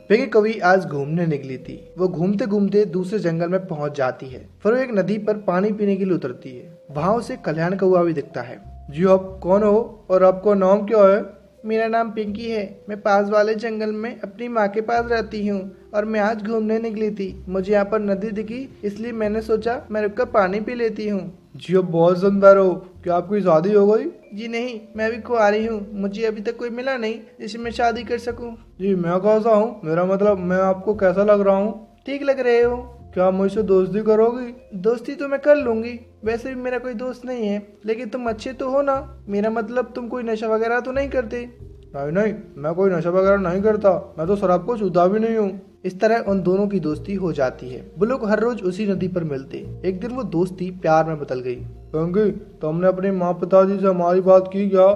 पिंकी कवि आज घूमने निकली थी। वो घूमते घूमते दूसरे जंगल में पहुंच जाती है। फिर वो एक नदी पर पानी पीने के लिए उतरती है। वहां उसे कल्याण कौआ भी दिखता है। जी आप कौन हो और आपका नाम क्या है? मेरा नाम पिंकी है। मैं पास वाले जंगल में अपनी माँ के पास रहती हूँ और मैं आज घूमने निकली थी। मुझे यहाँ पर नदी दिखी, इसलिए मैंने सोचा मैं रुककर पानी पी लेती हूँ। जी आप बहुत सुंदर हो। क्या आपकी शादी हो गई? जी नहीं, मैं अभी कुंवारी हूँ। मुझे अभी तक कोई मिला नहीं जिससे मैं शादी कर सकूँ। जी मैं कैसा हूँ? मेरा मतलब मैं आपको कैसा लग रहा हूँ? ठीक लग रहे हो। क्या मुझसे दोस्ती करोगी? दोस्ती तो मैं कर लूंगी। वैसे भी मेरा कोई दोस्त नहीं है, लेकिन तुम अच्छे तो हो ना? मेरा मतलब तुम कोई नशा वगैरह तो नहीं करते? नहीं नहीं, मैं कोई नशा वगैरह नहीं करता। मैं तो शराब को छूता भी नहीं हूँ। इस तरह उन दोनों की दोस्ती हो जाती है। वो लोग हर रोज उसी नदी पर मिलते। एक दिन वो दोस्ती प्यार में बदल गई। पिंकी, तुमने अपने माँ पिताजी से हमारी बात की क्या?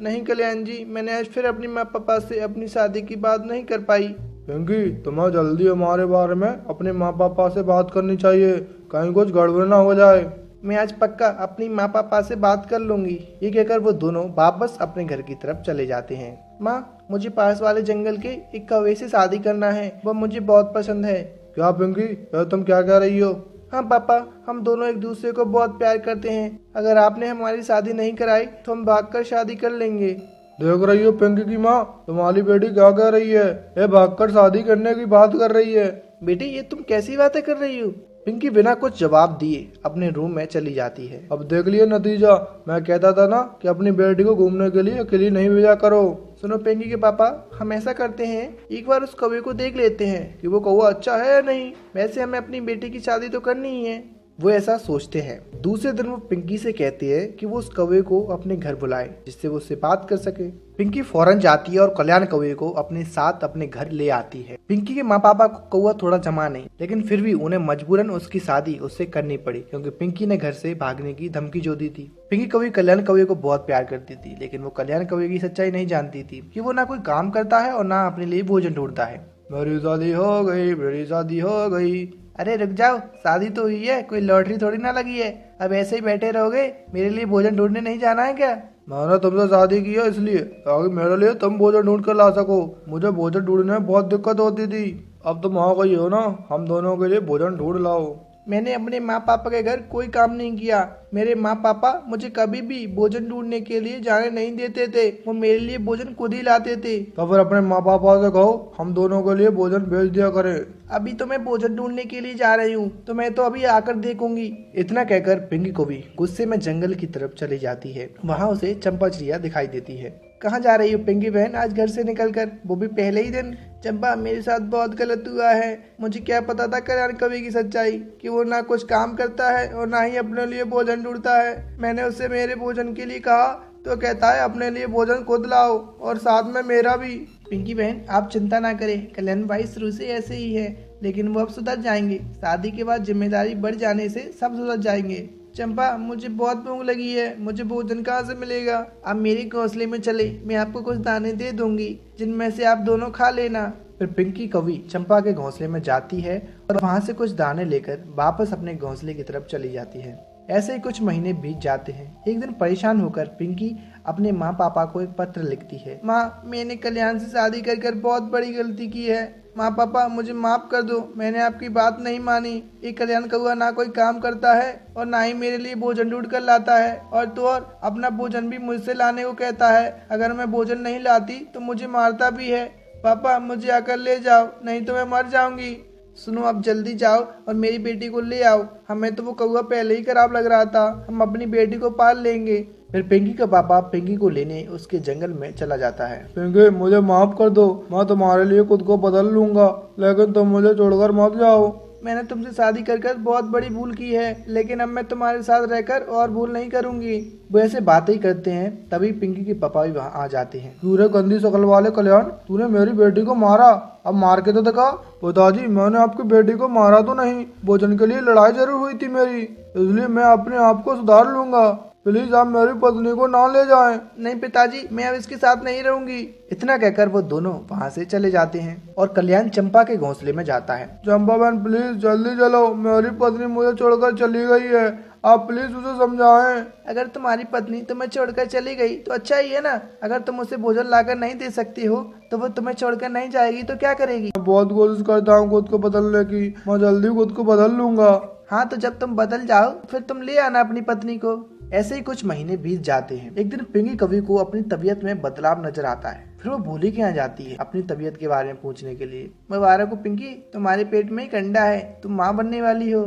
नहीं कल्याण जी, मैंने आज फिर अपनी माँ पापा से अपनी शादी की बात नहीं कर पाई। पिंकी, तुम्हें जल्दी हमारे बारे में अपने माँ पापा से बात करनी चाहिए, कहीं कुछ गड़बड़ ना हो जाए। मैं आज पक्का अपनी माँ पापा से बात कर लूंगी। ये कहकर वो दोनों वापस अपने घर की तरफ चले जाते हैं। माँ, मुझे पास वाले जंगल के एक कौवे से शादी करना है। वह मुझे बहुत पसंद है। क्या पिंकी, तुम क्या कह रही हो? हाँ पापा, हम दोनों एक दूसरे को बहुत प्यार करते हैं। अगर आपने हमारी शादी नहीं कराई तो हम भागकर शादी कर लेंगे। देख रही हो पिंकी की माँ, तुम्हारी बेटी क्या कह रही है? ये भागकर शादी करने की बात कर रही है। बेटी, ये तुम कैसी बातें कर रही हो? पिंकी बिना कुछ जवाब दिए अपने रूम में चली जाती है। अब देख लिया नतीजा। मैं कहता था ना कि अपनी बेटी को घूमने के लिए अकेली नहीं भेजा करो। सुनो पिंकी के पापा, हम ऐसा करते हैं, एक बार उस कौवे को देख लेते हैं कि वो कौवा अच्छा है या नहीं। वैसे हमें अपनी बेटी की शादी तो करनी ही है। वो ऐसा सोचते हैं। दूसरे दिन वो पिंकी से कहती है कि वो उस कौवे को अपने घर बुलाए, जिससे वो उससे बात कर सके। पिंकी फौरन जाती है और कल्याण कौवे को अपने साथ अपने घर ले आती है। पिंकी के माँ पापा को कौवा थोड़ा जमा नहीं, लेकिन फिर भी उन्हें मजबूरन उसकी शादी उससे करनी पड़ी, क्योंकि पिंकी ने घर से भागने की धमकी जो दी थी। पिंकी कौवे कल्याण कौवे को बहुत प्यार करती थी, लेकिन वो कल्याण कौवे की सच्चाई नहीं जानती थी कि वो ना कोई काम करता है और ना अपने लिए भोजन ढूंढता है। मेरी शादी हो गई, मेरी शादी हो गई। अरे रुक जाओ, शादी तो हुई है, कोई लॉटरी थोड़ी ना लगी है। अब ऐसे ही बैठे रहोगे? मेरे लिए भोजन ढूंढने नहीं जाना है क्या? मैंने तुमसे शादी की है इसलिए, ताकि मेरे लिए तुम भोजन ढूंढ कर ला सको। मुझे भोजन ढूंढने में बहुत दिक्कत होती थी। अब तुम आ गई हो ना, हम दोनों के लिए भोजन ढूंढ लाओ। मैंने अपने माँ पापा के घर कोई काम नहीं किया। मेरे माँ पापा मुझे कभी भी भोजन ढूंढने के लिए जाने नहीं देते थे। वो मेरे लिए भोजन खुद ही लाते थे। तो फिर अपने माँ पापा से कहो हम दोनों के लिए भोजन भेज दिया करें। अभी तो मैं भोजन ढूंढने के लिए जा रही हूँ, तो मैं तो अभी आकर देखूंगी। इतना कहकर पिंकी को भी गुस्से में जंगल की तरफ चली जाती है। वहाँ उसे चंपा चिड़िया दिखाई देती है। कहाँ जा रही हो पिंकी बहन आज घर से निकलकर, वो भी पहले ही दिन? चंपा, मेरे साथ बहुत गलत हुआ है। मुझे क्या पता था कल्याण कवि की सच्चाई, कि वो ना कुछ काम करता है और ना ही अपने लिए भोजन ढूंढता है। मैंने उससे मेरे भोजन के लिए कहा तो कहता है अपने लिए भोजन खुद लाओ और साथ में मेरा भी। पिंकी बहन आप चिंता ना करें, कल्याण भाई शुरू से ऐसे ही है, लेकिन वो अब सुधर जाएंगे। शादी के बाद जिम्मेदारी बढ़ जाने से सब सुधर जाएंगे। चंपा, मुझे बहुत भूख लगी है, मुझे भोजन कहाँ से मिलेगा? आप मेरे घोंसले में चले, मैं आपको कुछ दाने दे दूंगी, जिनमें से आप दोनों खा लेना। फिर पिंकी कवि चंपा के घोंसले में जाती है और वहां से कुछ दाने लेकर वापस अपने घोंसले की तरफ चली जाती है। ऐसे ही कुछ महीने बीत जाते हैं। एक दिन परेशान होकर पिंकी अपने माँ पापा को एक पत्र लिखती है। माँ, मैंने कल्याण से शादी कर बहुत बड़ी गलती की है। माँ पापा मुझे माफ कर दो, मैंने आपकी बात नहीं मानी। ये कल्याण कौआ ना कोई काम करता है और ना ही मेरे लिए भोजन ढूंढ कर लाता है, और तो और अपना भोजन भी मुझसे लाने को कहता है। अगर मैं भोजन नहीं लाती तो मुझे मारता भी है। पापा मुझे आकर ले जाओ, नहीं तो मैं मर जाऊंगी। सुनो, अब जल्दी जाओ और मेरी बेटी को ले आओ। हमें तो वो कौआ पहले ही खराब लग रहा था, हम अपनी बेटी को पाल लेंगे। फिर पिंकी का पापा पिंकी को लेने उसके जंगल में चला जाता है। पिंकी, मुझे माफ कर दो, मैं तुम्हारे लिए खुद को बदल लूंगा, लेकिन तुम मुझे छोड़कर मत जाओ। मैंने तुमसे शादी कर बहुत बड़ी भूल की है, लेकिन अब मैं तुम्हारे साथ रहकर और भूल नहीं करूंगी। वो ऐसे बातें ही करते हैं, तभी पिंकी के पापा भी वहाँ आ जाते हैं। पूरे गंदी शकल वाले कल्याण, तूने मेरी बेटी को मारा, अब मार के तो दिखा। पिताजी, मैंने आपकी बेटी को मारा तो नहीं, भोजन के लिए लड़ाई जरूर हुई थी मेरी, इसलिए मैं अपने आप को सुधार लूंगा। प्लीज आप मेरी पत्नी को ना ले जाएं। नहीं पिताजी, मैं अब इसके साथ नहीं रहूंगी। इतना कहकर वो दोनों वहाँ से चले जाते हैं और कल्याण चंपा के घोंसले में जाता है। चंपा बहन प्लीज जल्दी चलो, मेरी पत्नी मुझे छोड़कर चली गई है, आप प्लीज उसे समझाएं। अगर तुम्हारी पत्नी तुम्हें छोड़कर चली गई तो अच्छा ही है ना। अगर तुम उसे भोजन लाकर नहीं दे सकती हो तो वो तुम्हें छोड़कर नहीं जाएगी तो क्या करेगी? मैं बहुत कोशिश करता हूँ खुद को बदलने की, मैं जल्दी खुद को बदल लूंगा। हाँ तो जब तुम बदल जाओ फिर तुम ले आना अपनी पत्नी को। ऐसे ही कुछ महीने बीत जाते हैं। एक दिन पिंकी कवि को अपनी तबीयत में बदलाव नजर आता है। फिर वो भोली के यहाँ जाती है अपनी तबीयत के बारे में पूछने के लिए। मैं वारा को, पिंकी तुम्हारे पेट में एक अंडा है, तुम माँ बनने वाली हो।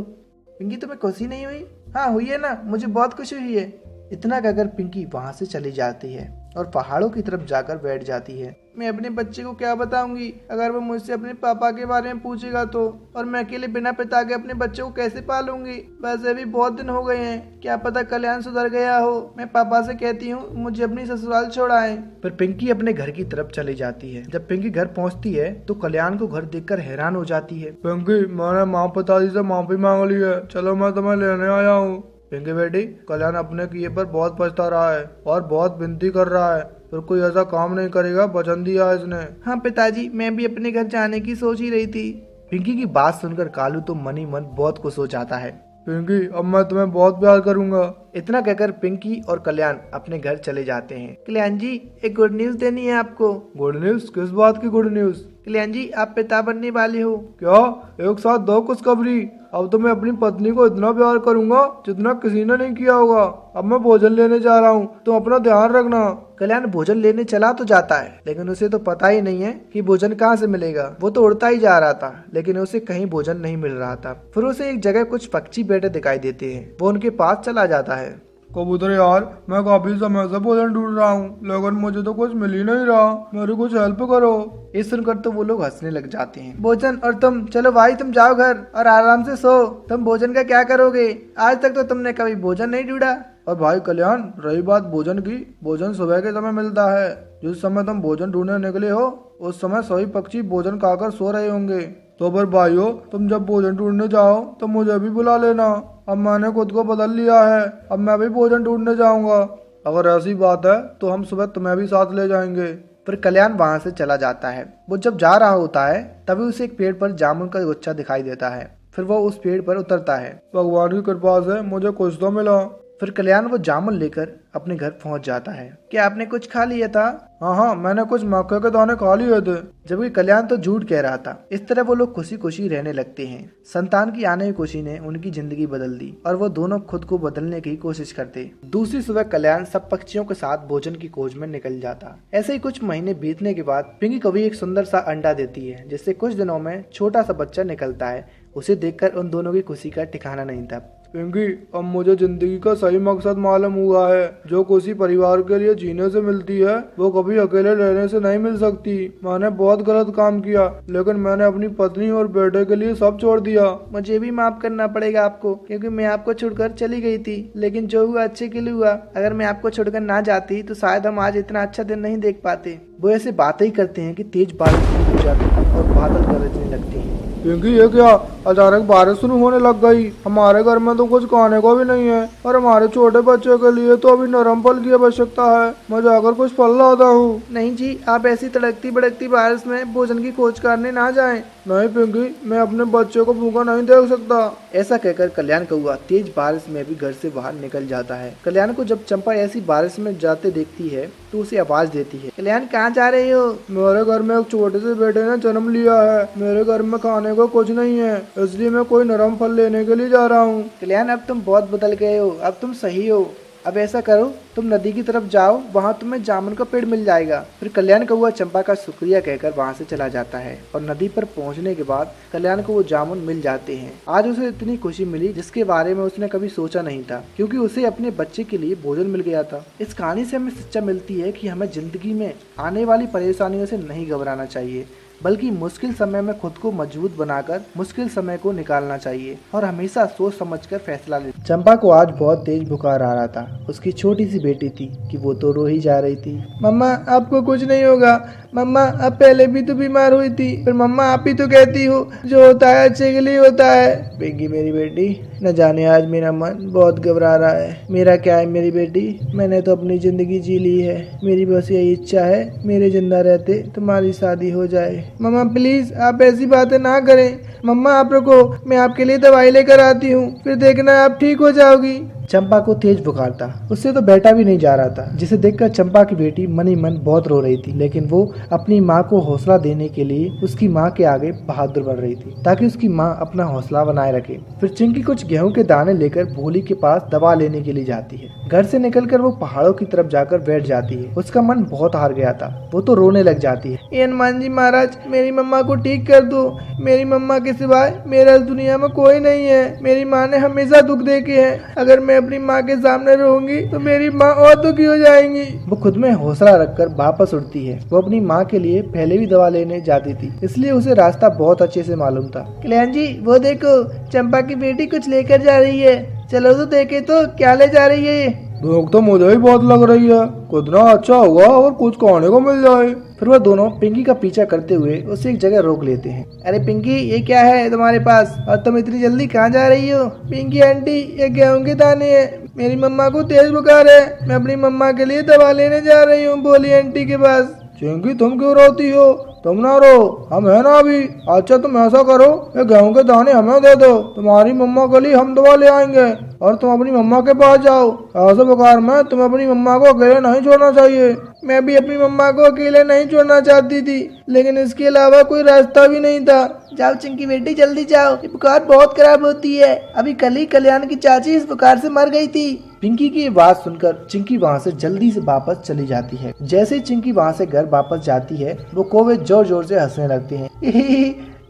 पिंकी तुम्हें खुशी नहीं हुई? हाँ हुई है ना, मुझे बहुत खुशी हुई है। इतना कहकर पिंकी वहाँ से चली जाती है और पहाड़ों की तरफ जाकर बैठ जाती है। मैं अपने बच्चे को क्या बताऊंगी अगर वो मुझसे अपने पापा के बारे में पूछेगा तो, और मैं अकेले बिना पिता के अपने बच्चे को कैसे पालूंगी? वैसे भी बहुत दिन हो गए हैं, क्या पता कल्याण सुधर गया हो। मैं पापा से कहती हूँ मुझे अपनी ससुराल छोड़ाएं। फिर पिंकी अपने घर की तरफ चली जाती है। जब पिंकी घर पहुँचती है तो कल्याण को घर देखकर हैरान हो जाती है। पिंकी, मैंने माँ पिताजी से माफी मांग ली है, चलो मैं तुम्हें लेने आया हूँ। पिंकी बेटी, कल्याण अपने किए पर बहुत पछता रहा है और बहुत विनती कर रहा है, फिर कोई ऐसा काम नहीं करेगा, वचन दिया है इसने। हाँ पिताजी, मैं भी अपने घर जाने की सोच ही रही थी। पिंकी की बात सुनकर कालू तो मन ही मन बहुत खुश हो जाता है। पिंकी, अब मैं तुम्हें बहुत प्यार करूंगा। इतना कहकर पिंकी और कल्याण अपने घर चले जाते हैं। कल्याण जी, एक गुड न्यूज देनी है आपको। Good news? किस बात की गुड न्यूज? कल्याण जी, आप पिता बनने वाले हो। क्या? एक साथ दो खुशखबरी? अब तो मैं अपनी पत्नी को इतना प्यार करूंगा जितना किसी ने नहीं किया होगा। अब मैं भोजन लेने जा रहा हूँ, तुम अपना ध्यान रखना। कल्याण भोजन लेने चला तो जाता है, लेकिन उसे तो पता ही नहीं है कि भोजन कहाँ से मिलेगा। वो तो उड़ता ही जा रहा था, लेकिन उसे कहीं भोजन नहीं मिल रहा था। फिर उसे एक जगह कुछ पक्षी बैठे दिखाई देते हैं। वो उनके पास चला जाता है। कबूतर यार, मैं काफी समय से भोजन ढूंढ रहा हूँ, लेकिन मुझे तो कुछ मिल ही नहीं रहा, मेरी कुछ हेल्प करो। ये सुनकर तो वो लोग हंसने लग जाते हैं। भोजन और तुम? चलो भाई, तुम जाओ घर और आराम से सो। तुम भोजन का क्या करोगे? आज तक तो तुमने कभी भोजन नहीं ढूंढा। और भाई कल्याण, रही बात भोजन की, भोजन सुबह के समय मिलता है। जिस समय तुम भोजन ढूंढने निकले हो उस समय सभी पक्षी भोजन खाकर सो रहे होंगे। तो फिर भाइयों, तुम जब भोजन ढूंढने जाओ तो मुझे भी बुला लेना। अब मैंने खुद को बदल लिया है, अब मैं भी भोजन ढूंढने जाऊंगा। अगर ऐसी बात है तो हम सुबह तुम्हें भी साथ ले जाएंगे। फिर कल्याण वहां से चला जाता है। वो जब जा रहा होता है तभी उसे एक पेड़ पर जामुन का गुच्छा दिखाई देता है। फिर वो उस पेड़ पर उतरता है। भगवान की कृपा से मुझे कुछ तो मिला। फिर कल्याण वो जामुन लेकर अपने घर पहुंच जाता है। क्या आपने कुछ खा लिया था? हाँ, मैंने कुछ मक्के के दाने खा लिए थे। जबकि कल्याण तो झूठ कह रहा था। इस तरह वो लोग खुशी खुशी रहने लगते हैं। संतान की आने की खुशी ने उनकी जिंदगी बदल दी और वो दोनों खुद को बदलने की कोशिश करते। दूसरी सुबह कल्याण सब पक्षियों के साथ भोजन की खोज में निकल जाता। ऐसे ही कुछ महीने बीतने के बाद पिंकी कवि एक सुंदर सा अंडा देती है, जिससे कुछ दिनों में छोटा सा बच्चा निकलता है। उसे देखकर उन दोनों की खुशी का ठिकाना नहीं था। पिंकी, अब मुझे जिंदगी का सही मकसद मालूम हुआ है। जो खुशी परिवार के लिए जीने से मिलती है वो कभी अकेले रहने से नहीं मिल सकती। मैंने बहुत गलत काम किया, लेकिन मैंने अपनी पत्नी और बेटे के लिए सब छोड़ दिया। मुझे भी माफ करना पड़ेगा आपको, क्योंकि मैं आपको छोड़कर चली गई थी। लेकिन जो हुआ अच्छे के लिए हुआ। अगर मैं आपको छोड़कर ना जाती तो शायद हम आज इतना अच्छा दिन नहीं देख पाते। वो ऐसे बातें ही करते हैं कि तेज बारिश शुरू हो जाती है और बादल गरजने लगते हैं। क्योंकि ये क्या, अचानक बारिश शुरू होने लग गई। हमारे घर में तो कुछ खाने को भी नहीं है और हमारे छोटे बच्चे के लिए तो अभी नरम फल की आवश्यकता है। मैं जाकर कुछ फल लाता हूँ। नहीं जी, आप ऐसी तड़कती भड़कती बारिश में भोजन की खोज करने ना जाएं। नहीं पिंकी, मैं अपने बच्चे को भूखा नहीं देख सकता। ऐसा कहकर कल्याण कौआ तेज बारिश में भी घर से बाहर निकल जाता है। कल्याण को जब चंपा ऐसी बारिश में जाते देखती है तो उसे आवाज देती है। कल्याण, कहाँ जा रहे हो? मेरे घर में एक छोटे से बेटे ने जन्म लिया है। मेरे घर में खाने को कुछ नहीं है, इसलिए मैं कोई नरम फल लेने के लिए जा रहा हूँ। कल्याण, अब तुम बहुत बदल गए हो, अब तुम सही हो। अब ऐसा करो, तुम नदी की तरफ जाओ, वहाँ तुम्हें जामुन का पेड़ मिल जाएगा। फिर कल्याण कौआ चंपा का शुक्रिया कहकर वहाँ से चला जाता है और नदी पर पहुँचने के बाद कल्याण को वो जामुन मिल जाते हैं। आज उसे इतनी खुशी मिली जिसके बारे में उसने कभी सोचा नहीं था, क्योंकि उसे अपने बच्चे के लिए भोजन मिल गया था। इस कहानी से हमें शिक्षा मिलती है कि हमें जिंदगी में आने वाली परेशानियों से नहीं घबराना चाहिए, बल्कि मुश्किल समय में खुद को मजबूत बनाकर मुश्किल समय को निकालना चाहिए और हमेशा सोच समझकर फैसला ले। चंपा को आज बहुत तेज बुखार आ रहा था। उसकी छोटी सी बेटी थी कि वो तो रो ही जा रही थी। मम्मा, आपको कुछ नहीं होगा। मम्मा, अब पहले भी तो बीमार हुई थी। फिर मम्मा, आप ही तो कहती हो जो होता है अच्छे के लिए होता है। पिंकी मेरी बेटी, न जाने आज मेरा मन बहुत घबरा रहा है। मेरा क्या है मेरी बेटी, मैंने तो अपनी जिंदगी जी ली है। मेरी बस यही इच्छा है मेरे जिंदा रहते तुम्हारी शादी हो जाए। मम्मा प्लीज आप ऐसी बातें ना करें। मम्मा आप रुको, मैं आपके लिए दवाई लेकर आती हूँ, फिर देखना आप ठीक हो जाओगी। चंपा को तेज बुखार था, उससे तो बैठा भी नहीं जा रहा था, जिसे देखकर चंपा की बेटी मन ही मन बहुत रो रही थी। लेकिन वो अपनी माँ को हौसला देने के लिए उसकी माँ के आगे बहादुर बन रही थी, ताकि उसकी माँ अपना हौसला बनाए रखे। फिर चिंकी कुछ गेहूं के दाने लेकर भोली के पास दवा लेने के लिए जाती है। घर से निकलकर वो पहाड़ों की तरफ जाकर बैठ जाती है। उसका मन बहुत हार गया था, वो तो रोने लग जाती है। ए हनुमान जी महाराज, मेरी मम्मा को ठीक कर दो। मेरी मम्मा के सिवाय मेरा इस दुनिया में कोई नहीं है। मेरी माँ ने हमेशा दुख देखे है, अगर मैं अपनी माँ के सामने रहूंगी तो मेरी माँ और दुखी हो जाएंगी। वो खुद में हौसला रखकर वापस उठती है। वो अपनी माँ के लिए पहले भी दवा लेने जाती थी, इसलिए उसे रास्ता बहुत अच्छे से मालूम था। कल्याण जी वो देखो, चंपा की बेटी कुछ लेकर जा रही है, चलो तो देखे तो क्या ले जा रही है। भूख तो मुझे ही बहुत लग रही है, कितना अच्छा होगा और कुछ खाने को मिल जाए। फिर वह दोनों पिंकी का पीछा करते हुए उसे एक जगह रोक लेते हैं। अरे पिंकी, ये क्या है तुम्हारे पास और तुम इतनी जल्दी कहाँ जा रही हो? पिंकी आंटी, ये गेहूं के दाने हैं, मेरी मम्मा को तेज बुखार है, मैं अपनी मम्मा के लिए दवा लेने जा रही हूँ भोली आंटी के पास। चिंकी तुम क्यों रोती हो? तुम ना रो, हम है ना अभी। अच्छा तुम ऐसा करो, ये गेहूं के दाने हमें दे दो, तुम्हारी मम्मा के लिए हम दवा ले आएंगे और तुम अपनी मम्मा के पास जाओ। ऐसे बुखार में तुम अपनी मम्मा को अकेले नहीं छोड़ना चाहिए। मैं भी अपनी मम्मा को अकेले नहीं छोड़ना चाहती थी, लेकिन इसके अलावा कोई रास्ता भी नहीं था। जाओ चिंकी बेटी जल्दी जाओ, ये बुखार बहुत खराब होती है, अभी कल ही कल्याण की चाची इस बुखार से मर गई थी। पिंकी की बात सुनकर चिंकी वहाँ से जल्दी से वापस चली जाती है। जैसे ही चिंकी वहाँ से घर वापस जाती है, वो कौवे जोर जोर से हंसने लगते हैं।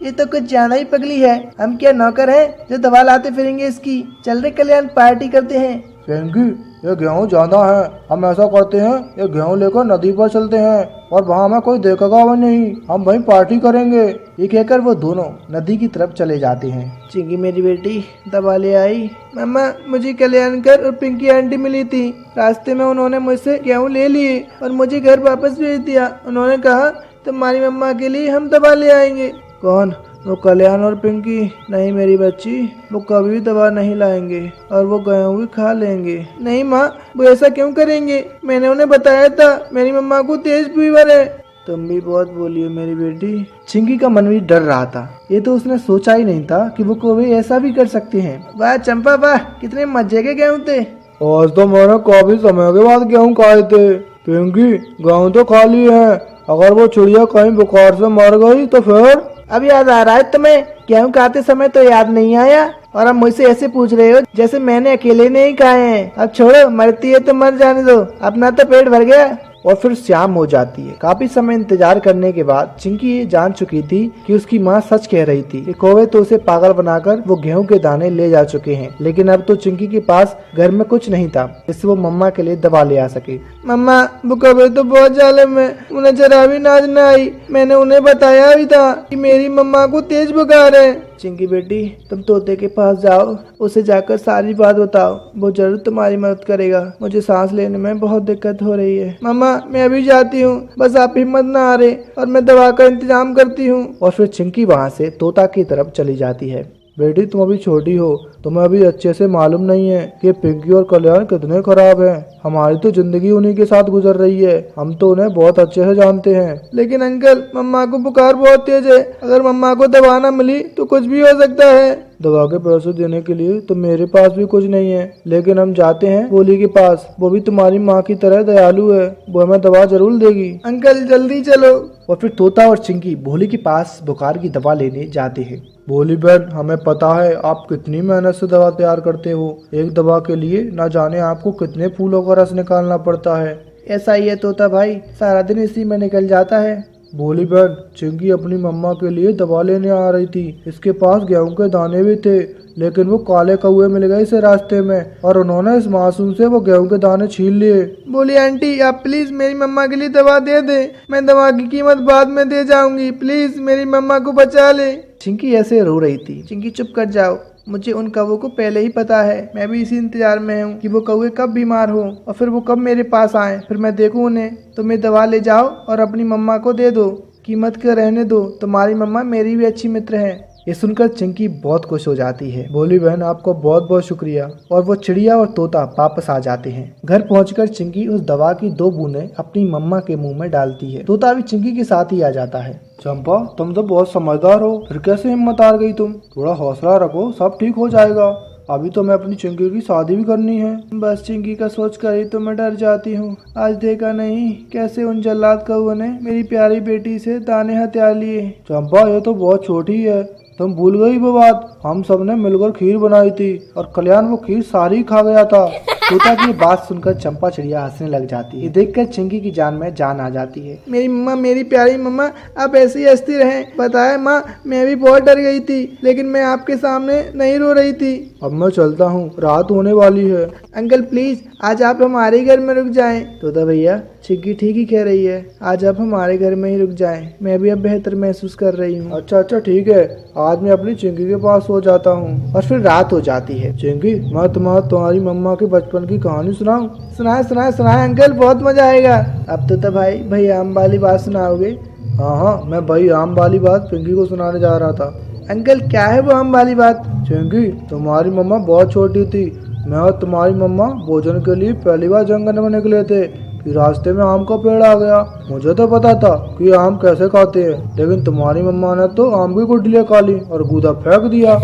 ये तो कुछ ज्यादा ही पगली है, हम क्या नौकर हैं जो दवा लाते फिरेंगे इसकी। चल रहे कल्याण, पार्टी करते हैं। पिंकी, ये गेहूं ज्यादा है, हम ऐसा करते हैं, ये गेहूं लेकर नदी पर चलते हैं और वहाँ हमें कोई देखेगा भी नहीं, हम वहीं पार्टी करेंगे। ये कहकर वो दोनों नदी की तरफ चले जाते हैं। चिंकी मेरी बेटी दवा ले आई। मम्मा, मुझे कल्याणकर और पिंकी आंटी मिली थी, रास्ते में उन्होंने मुझसे गेहूं ले लिए और मुझे घर वापस भेज दिया। उन्होंने कहा तुम्हारी मम्मा के लिए हम दवा ले आएंगे। कौन? वो कल्याण और पिंकी? नहीं मेरी बच्ची, वो कभी भी दवा नहीं लाएंगे और वो गेहूं भी खा लेंगे। नहीं माँ, वो ऐसा क्यों करेंगे? मैंने उन्हें बताया था मेरी मम्मा को तेज फीवर है। तुम भी बहुत बोली हो मेरी बेटी। चिंकी का मन भी डर रहा था, ये तो उसने सोचा ही नहीं था कि वो कौवे ऐसा भी कर सकते हैं। वाह चंपा वाह, कितने मजे के गेहूं थे। आज तो मैंने काफी समय के बाद गेहूं खाए थे। पिंकी, गेहूं तो खा लिए हैं, अगर वो चिड़िया कहीं बुखार से मर गई तो फिर? अब याद आ रहा है तुम्हें? गेहूं खाते समय तो याद नहीं आया और अब मुझसे ऐसे पूछ रहे हो जैसे मैंने अकेले नहीं खाए हैं। अब छोड़ो, मरती है तो मर जाने दो, अपना तो पेट भर गया। और फिर शाम हो जाती है। काफी समय इंतजार करने के बाद चिंकी ये जान चुकी थी कि उसकी माँ सच कह रही थी। कौवे तो उसे पागल बनाकर वो गेहूं के दाने ले जा चुके हैं, लेकिन अब तो चिंकी के पास घर में कुछ नहीं था जिससे वो मम्मा के लिए दवा ले आ सके। मम्मा, वो कौवे तो बहुत जालिम है, उन्हें जरा भी नाज न आई। मैंने उन्हें बताया भी था कि मेरी मम्मा को तेज बुखार है। चिंकी बेटी, तुम तोते के पास जाओ, उसे जाकर सारी बात बताओ, वो जरूर तुम्हारी मदद करेगा। मुझे सांस लेने में बहुत दिक्कत हो रही है। मम्मा, मैं अभी जाती हूँ, बस आप हिम्मत ना हारे और मैं दवा का इंतजाम करती हूँ। और फिर चिंकी वहाँ से तोता की तरफ चली जाती है। बेटी, तुम अभी छोटी हो, तुम्हें अभी अच्छे से मालूम नहीं है कि पिंकी और कल्याण कितने खराब हैं। हमारी तो जिंदगी उन्हीं के साथ गुजर रही है, हम तो उन्हें बहुत अच्छे से जानते हैं। लेकिन अंकल, मम्मा को बुखार बहुत तेज है, अगर मम्मा को दवा न मिली तो कुछ भी हो सकता है। दवा के पैसे देने के लिए तो मेरे पास भी कुछ नहीं है, लेकिन हम जाते हैं भोली के पास, वो भी तुम्हारी माँ की तरह दयालु है, वो हमें दवा जरूर देगी। अंकल जल्दी चलो। और फिर तोता और चिंकी भोली के पास बुखार की दवा लेने जाते हैं। भोली बहन, हमें पता है आप कितनी मेहनत से दवा तैयार करते हो, एक दवा के लिए न जाने आपको कितने फूलों का रस निकालना पड़ता है। ऐसा ही है तोता भाई, सारा दिन इसी में निकल जाता है। भोली बहन, चिंकी अपनी मम्मा के लिए दवा लेने आ रही थी, इसके पास गेहूं के दाने भी थे, लेकिन वो काले कौवे मिल गए इसे रास्ते में और उन्होंने इस मासूम से वो गेहूं के दाने छीन लिए। बोली आंटी, आप प्लीज मेरी मम्मा के लिए दवा दे दे, मैं दवा की कीमत बाद में दे जाऊंगी, प्लीज मेरी मम्मा को बचा ले। चिंकी ऐसे रो रही थी। चिंकी चुप कर जाओ, मुझे उन कौवों को पहले ही पता है, मैं भी इसी इंतजार में हूँ कि वो कौवे कब बीमार हो और फिर वो कब मेरे पास आए, फिर मैं देखूँ उन्हें। तुम्हें दवा ले जाओ और अपनी मम्मा को दे दो, कीमत के रहने दो, तुम्हारी मम्मा मेरी भी अच्छी मित्र है। ये सुनकर चिंकी बहुत खुश हो जाती है। बोली बहन आपको बहुत बहुत शुक्रिया। और वो चिड़िया और तोता वापस आ जाते हैं। घर पहुंचकर चिंकी उस दवा की 2 बूंदें अपनी मम्मा के मुंह में डालती है। तोता भी चिंकी के साथ ही आ जाता है। चंपा तुम तो बहुत समझदार हो, फिर कैसे हिम्मत हार गई तुम? थोड़ा हौसला रखो, सब ठीक हो जाएगा। अभी तो मैं अपनी चिंकी की शादी भी करनी है। बस चिंकी का सोच कर ही तो मैं डर जाती हूँ। आज देखा नहीं कैसे उन जल्लाद कौओं ने मेरी प्यारी बेटी से दाने हथियार लिए। चंपा ये तो बहुत छोटी है, तुम भूल गई वो बात। हम सब ने मिलकर खीर बनाई थी और कल्याण वो खीर सारी खा गया था। तोता की बात सुनकर चंपा चिड़िया हंसने लग जाती है। ये देखकर चिंकी की जान में जान आ जाती है। मेरी मम्मा, मेरी प्यारी मम्मा, आप ऐसे ही हंसती रहें। बताए माँ, मैं भी बहुत डर गई थी, लेकिन मैं आपके सामने नहीं रो रही थी। अब मैं चलता हूँ, रात होने वाली है। अंकल प्लीज आज आप हमारे घर में रुक जाएं। तोता भैया चिंकी ठीक ही कह रही है, आज आप हमारे घर में ही रुक जाएं। मैं भी अब बेहतर महसूस कर रही हूँ। अच्छा ठीक है, आज मैं अपनी चिंकी के पास सो जाता हूँ। और फिर रात हो जाती है। चिंकी मैं तुम्हारी मम्मा के बचपन की कहानी सुनाऊं? सुनाए अंकल, बहुत मजा आएगा। अब तो भाई आम वाली बात सुनाओगे? हाँ मैं भाई आम वाली बात चिंकी को सुनाने जा रहा था। अंकल क्या है वो आम वाली बात? चिंकी तुम्हारी मम्मा बहुत छोटी थी। मैं और तुम्हारी मम्मा भोजन के लिए पहली बार जंगल में निकले थे कि रास्ते में आम का पेड़ आ गया। मुझे तो पता था कि आम कैसे खाते हैं, लेकिन तुम्हारी मम्मा ने तो आम की गुठलियां खा ली और गूदा फेंक दिया।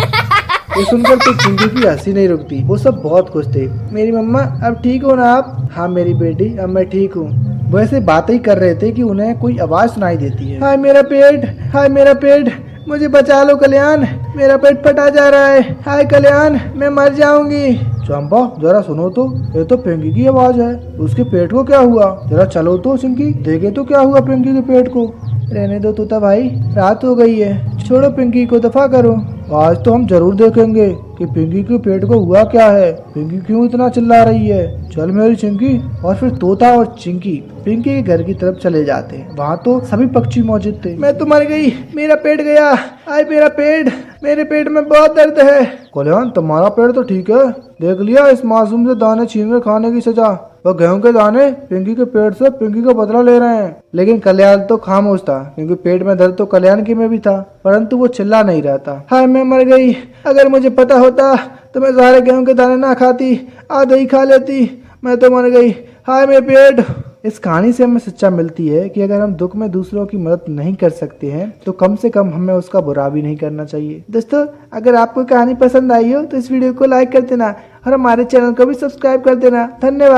ये सुनकर तो चिंकी की हंसी नहीं रुकती। वो सब बहुत खुश थे। मेरी मम्मा अब ठीक हो ना आप? हाँ मेरी बेटी, अब मैं ठीक हूँ। वो ऐसे बातें ही कर रहे थे कि उन्हें कोई आवाज सुनाई देती है। हाय मेरा पेट, हाय मेरा पेट, मुझे बचा लो कल्याण, मेरा पेट फटा जा रहा है। हाय कल्याण, मैं मर जाऊंगी। चंपा जरा सुनो तो, ये तो पिंकी की आवाज है। उसके पेट को क्या हुआ? जरा चलो तो चिंकी, देखे तो क्या हुआ पिंकी के पेट को। रहने दो तोता भाई, रात हो गई है, छोड़ो पिंकी को, दफा करो। आज तो हम जरूर देखेंगे कि पिंकी के पेट को हुआ क्या है, पिंकी क्यों इतना चिल्ला रही है। चल मेरी चिंकी। और फिर तोता और चिंकी पिंकी के घर की तरफ चले जाते हैं। वहाँ तो सभी पक्षी मौजूद थे। मैं तो मर गई, मेरा पेट गया, आय मेरा पेट, मेरे पेट में बहुत दर्द है। कल्याण तुम्हारा पेट तो ठीक है, देख लिया इस मासूम से दाने छीन कर खाने की सजा। वो गेहूं के दाने पिंकी के पेट से पिंकी का बदला ले रहे हैं। लेकिन कल्याण तो खामोश था, क्योंकि पेट में दर्द तो कल्याण के में भी था, परंतु वो चिल्ला नहीं रहा था। हाय मैं मर गई, अगर मुझे पता होता तो मैं सारे गेहूं के दाने ना खाती, आधे ही खा लेती। मैं तो मर गई, हाय मेरे पेट। इस कहानी से हमें सच्चा मिलती है कि अगर हम दुख में दूसरों की मदद नहीं कर सकते हैं तो कम से कम हमें उसका बुरा भी नहीं करना चाहिए। दोस्तों अगर आपको कहानी पसंद आई हो तो इस वीडियो को लाइक कर देना और हमारे चैनल को भी सब्सक्राइब कर देना। धन्यवाद।